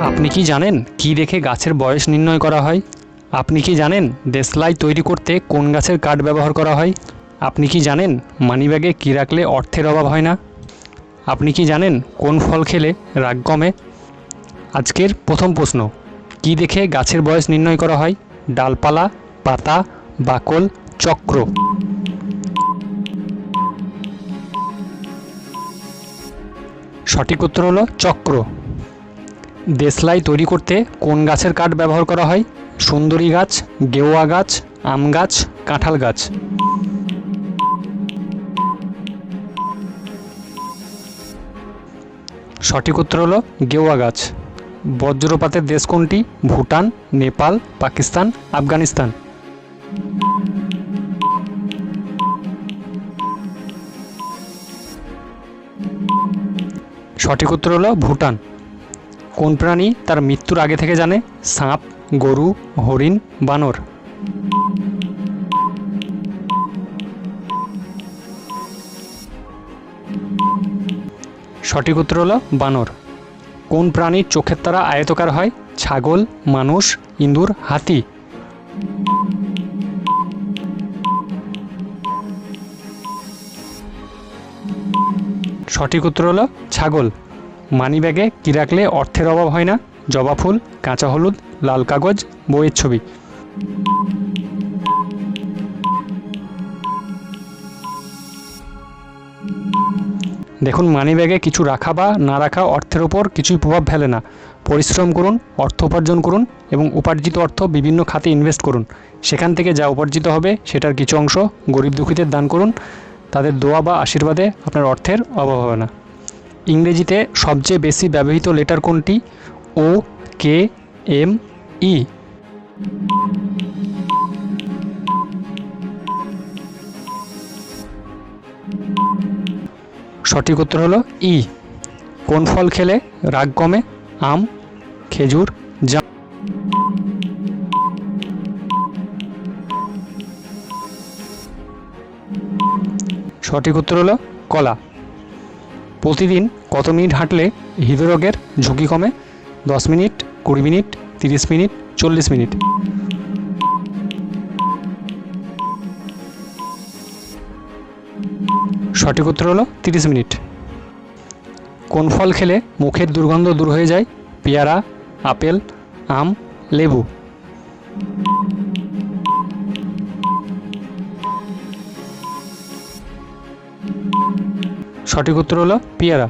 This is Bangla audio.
আপনি কি জানেন কি দেখে গাছের বয়স নির্ণয় করা হয়? আপনি কি জানেন দেশলাই তৈরি করতে কোন গাছের কাঠ ব্যবহার করা হয়? আপনি কি জানেন মানিব্যাগে কী রাখলে অর্থের অভাব হয় না? আপনি কি জানেন কোন ফল খেলে রাগ কমে? আজকের প্রথম প্রশ্ন, কি দেখে গাছের বয়স নির্ণয় করা হয়? ডালপালা, পাতা, বাকল, চক্র? সঠিক উত্তর হলো চক্র। দেশলাই তৈরি করতে কোন গাছের কাঠ ব্যবহার করা হয়? সুন্দরী গাছ, গেওয়া গাছ, আম গাছ, কাঁঠাল গাছ? সঠিক উত্তর হলো গেওয়া গাছ। বজ্রপাতের দেশ কোনটি? ভুটান, নেপাল, পাকিস্তান, আফগানিস্তান? সঠিক উত্তর হলো ভুটান। কোন প্রাণী তার মৃত্যুর আগে থেকে জানে? সাপ, গরু, হরিণ, বানর? সঠিক উত্তর হলো বানর। কোন প্রাণীর চোখের তারা আয়তকার হয়? ছাগল, মানুষ, ইঁদুর, হাতি? সঠিক উত্তর হলো ছাগল। মানিব্যাগে কী রাখলে অর্থের অভাব হয় না? জবা ফুল, কাঁচা হলুদ, লাল কাগজ, বইয়ের ছবি? দেখুন, মানিব্যাগে কিছু রাখা বা না রাখা অর্থের ওপর কিছুই প্রভাব ফেলে না। পরিশ্রম করুন, অর্থ উপার্জন করুন এবং উপার্জিত অর্থ বিভিন্ন খাতে ইনভেস্ট করুন। সেখান থেকে যা উপার্জিত হবে সেটার কিছু অংশ গরিব দুঃখীদের দান করুন। তাদের দোয়া বা আশীর্বাদে আপনার অর্থের অভাব হবে না। ইংরেজিতে সবচেয়ে বেশি ব্যবহৃত লেটার কোনটি? ও, কে, এম, ই? সঠিক উত্তর হলো ই। কোন ফল খেলে রাগ কমে? আম, খেজুর, জাম? সঠিক উত্তর হলো কলা। প্রতিদিন কত মিনিট হাঁটলে হৃদরোগের ঝুঁকি কমে? 10 মিনিট, 20 মিনিট, 30 মিনিট, 40 মিনিট? সঠিক উত্তর হলো 30 মিনিট। কোন ফল খেলে মুখের দুর্গন্ধ দূর হয়ে যায়? পেয়ারা, আপেল, আম, লেবু? সঠিক উত্তর হলো পেয়ারা।